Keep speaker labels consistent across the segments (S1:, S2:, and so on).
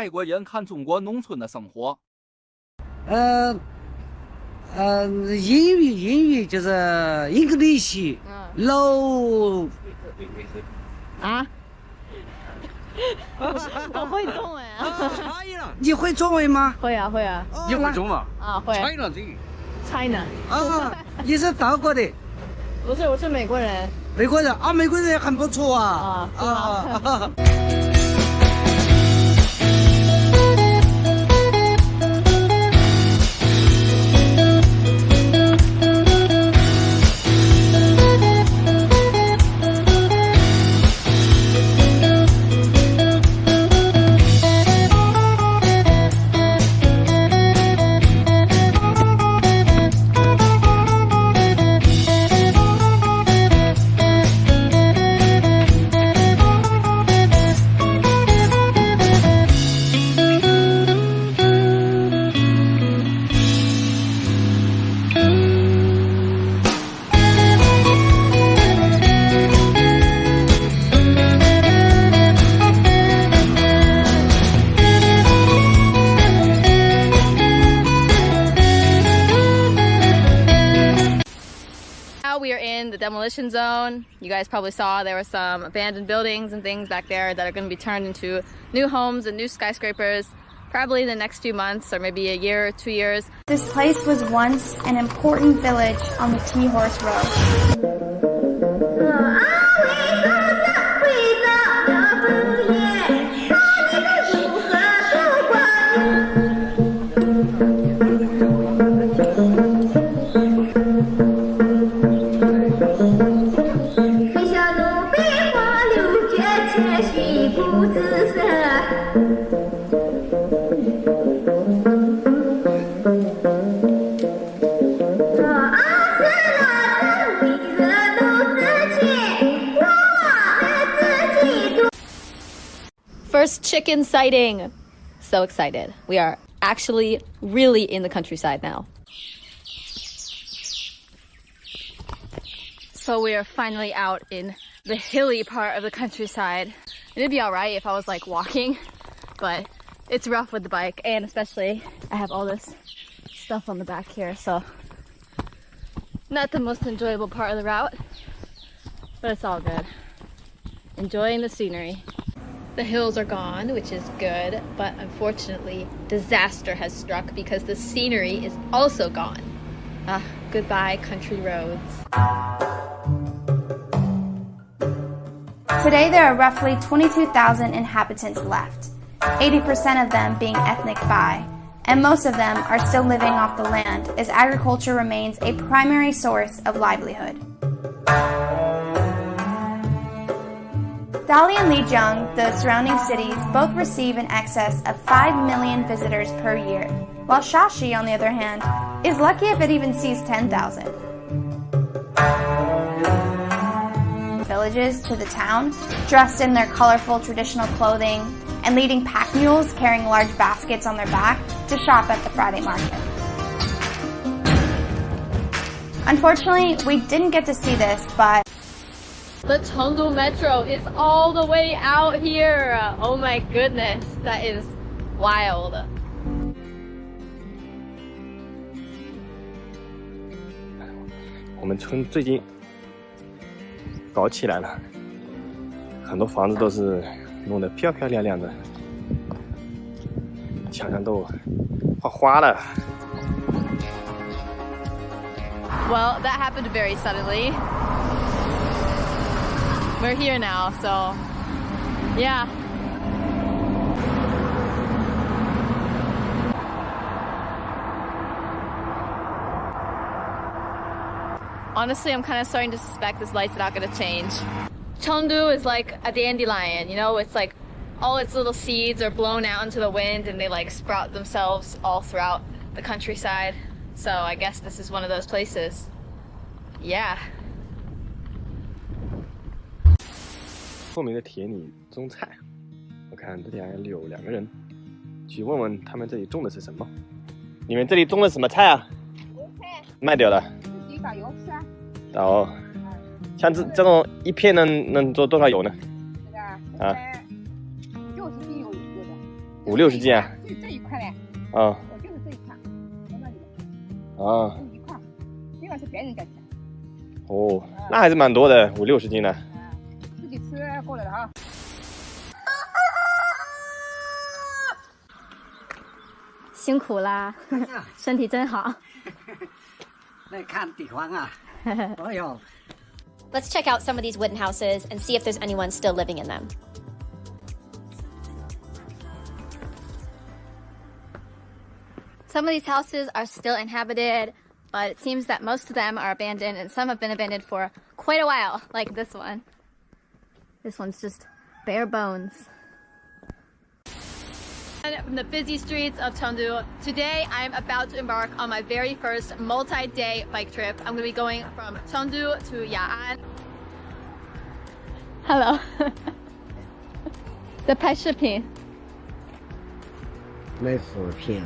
S1: 外国人看中国农村的生活。
S2: 英语就是 English， no。
S3: 啊？我会中文啊。
S2: 你会中文吗？
S3: 会啊会啊。
S4: 你会中文
S3: 啊？会。
S4: China 这个。
S3: China。
S2: 啊，你是法国的？
S3: 不是，我是美国人。
S2: 美国人啊，美国人很不错啊。
S3: 啊。We are in the demolition zone. You guys probably saw there were some abandoned buildings and things back there that are going to be turned into new homes and new skyscrapers probably in the next few months or maybe a year or 2 years.
S5: This place was once an important village on the T-Horse Road.
S3: First chicken sighting. So excited. We are actually really in the countryside now. So we are finally out in the hilly part of the countryside. It'd be alright if I was like walking, but it's rough with the bike, and especially I have all this stuff on the back here, so not the most enjoyable part of the route, but it's all good. Enjoying the scenery. The hills are gone, which is good, but unfortunately disaster has struck because the scenery is also gone. Goodbye country roads.
S5: Today there are roughly 22,000 inhabitants left, 80% of them being ethnic Bai, and most of them are still living off the land as agriculture remains a primary source of livelihood. Dali and Lijiang, the surrounding cities, both receive in excess of 5 million visitors per year, while Shashi, on the other hand, is lucky if it even sees 10,000. Villages to the town, dressed in their colorful traditional clothing, and leading pack mules carrying large baskets on their back to shop at the Friday market. Unfortunately, we didn't get to see this, but
S3: the Chengdu Metro is all the way out here. Oh my goodness, that is wild.
S4: 我们村最近搞起来了，很多房子都是弄得漂漂亮亮的，墙上都画花了。
S3: Well, that happened very suddenly. We're here now, so yeah. Honestly, I'm kind of starting to suspect this light's not going to change. Chengdu is like a dandelion, you know, it's like all its little seeds are blown out into the wind and they like sprout themselves all throughout the countryside. So I guess this is one of those places. Yeah.
S4: 透明的田里种菜，我看这里还有2个人，去问问他们这里种的是什么。你们这里种的什么菜啊？油菜。卖掉了。
S6: 自己搞油吃啊。
S4: 哦。像这种一片能做多少油呢？
S6: 这个啊，60斤有一个的。
S4: 50-60斤啊？
S6: 这一块嘞。
S4: 啊。
S6: 我就是这一块，在那里。
S4: 啊。
S6: 一块，另外是别人家的。
S4: 哦，那还是蛮多的，50-60斤呢。
S6: 自己吃过来的啊。
S3: 辛苦啦，身体真好。
S2: 来看地方啊，哎呦。
S7: Let's check out some of these wooden houses and see if there's anyone still living in them.
S3: Some of these houses are still inhabited, but it seems that most of them are abandoned and some have been abandoned for quite a while, like this one. This one's just bare bones. From the busy streets of Chengdu, today I'm about to embark on my very first multi-day bike trip. I'm going to be going from Chengdu to Ya'an. Hello. 在拍视频。
S2: 没视频。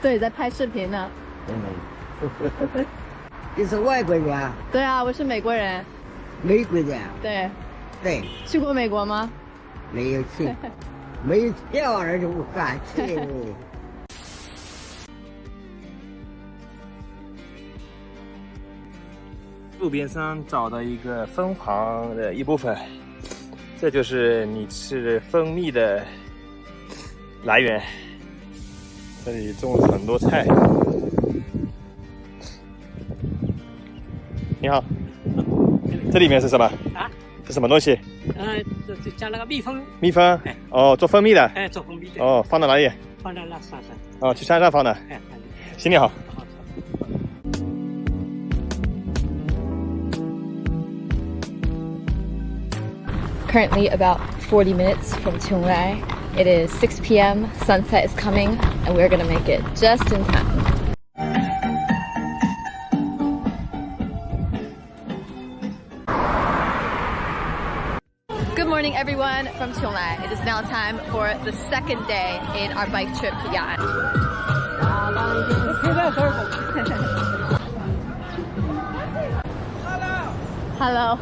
S3: 对，在拍视频呢。
S2: 你是外国人啊？
S3: 对啊，我是美国人。
S2: 美国人。
S3: 对。
S2: 对。
S3: 去过美国吗？
S2: 没有去。没票儿就不敢去。
S4: 路边上找到一个蜂房的一部分，这就是你吃蜂蜜的来源。这里种了很多菜。你好，这里面是什么？啊？是什么东西？
S8: 这加那个蜜蜂。
S4: 蜜蜂？
S8: 哎，
S4: 哦，做蜂蜜的。
S8: 哎，做蜂蜜的。
S4: 哦，放到哪里？
S8: 放到那山上。
S4: 哦，去山上放的。
S8: 哎，
S4: 行，你好。
S3: Currently about 40 minutes from Chonglai. It is 6 p.m. Sunset is coming, and we're gonna make it just in time. Good morning, everyone from Chonglai. It is now time for the second day in our bike trip to Ya'an. Hello.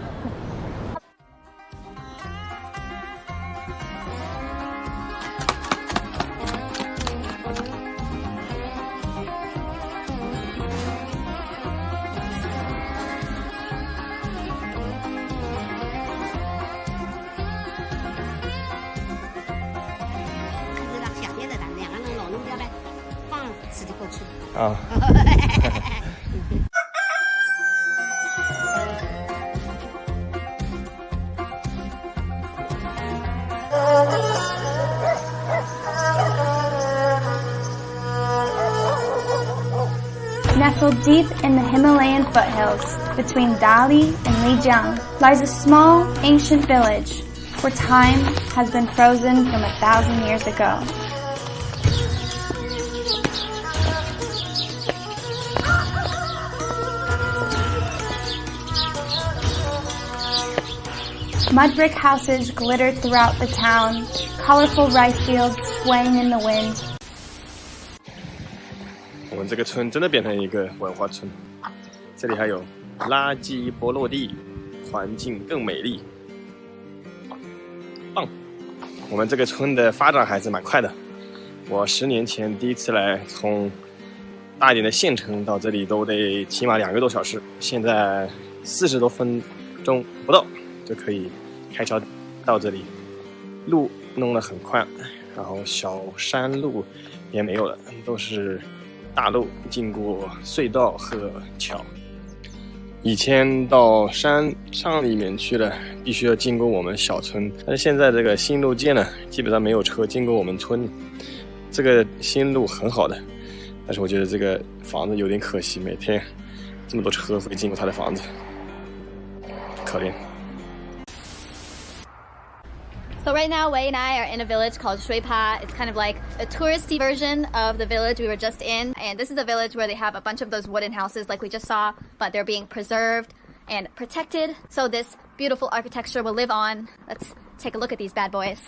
S5: Nestled deep in the Himalayan foothills between Dali and Lijiang lies a small, ancient village where time has been frozen from 1,000 years ago. Mud brick houses glittered throughout the town, colorful rice fields swaying in the wind.
S4: 我们这个村真的变成一个文化村，这里还有垃圾不落地，环境更美丽，棒！我们这个村的发展还是蛮快的。我10年前第一次来，从大一点的县城到这里都得起码2个多小时，现在40多分钟不到就可以开车到这里。路弄得很宽，然后小山路也没有了，都是大路，经过隧道和桥。以前到山上里面去了，必须要经过我们小村，但是现在这个新路建了，基本上没有车经过我们村。这个新路很好的，但是我觉得这个房子有点可惜，每天这么多车会经过他的房子，可怜。
S3: So right now, Wei and I are in a village called Shuipa. It's kind of like a touristy version of the village we were just in. And this is a village where they have a bunch of those wooden houses like we just saw, but they're being preserved and protected. So this beautiful architecture will live on. Let's take a look at these bad boys.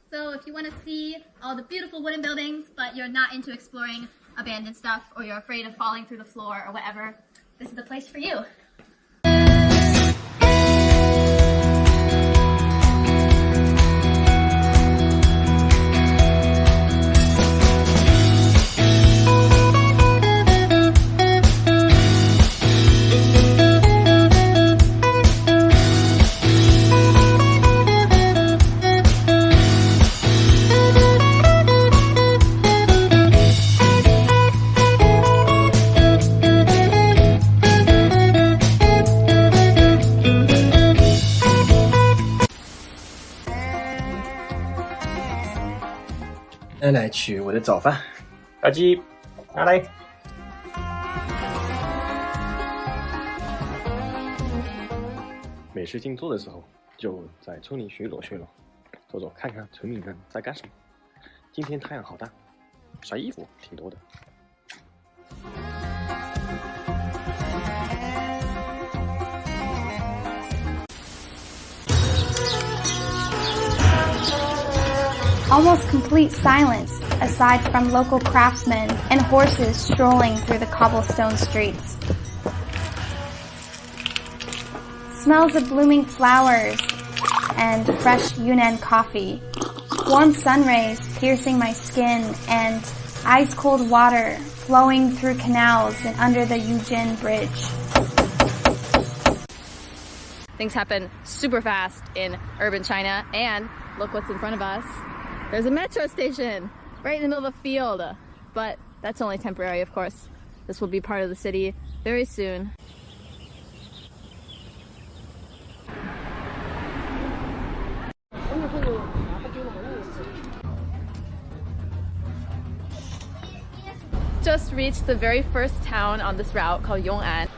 S3: So if you want to see all the beautiful wooden buildings, but you're not into exploring abandoned stuff, or you're afraid of falling through the floor or whatever, this is the place for you.
S4: 来取我的早饭，小鸡，拿来。没事静坐的时候，就在村里巡逻巡逻，走走看看村民们在干什么。今天太阳好大，晒衣服挺多的。
S5: Almost complete silence, aside from local craftsmen and horses strolling through the cobblestone streets. Smells of blooming flowers and fresh Yunnan coffee. Warm sun rays piercing my skin and ice-cold water flowing through canals and under the Yujin Bridge.
S3: Things happen super fast in urban China, and look what's in front of us. There's a metro station right in the middle of a field, but that's only temporary, of course. This will be part of the city very soon. Just reached the very first town on this route called Yong'an.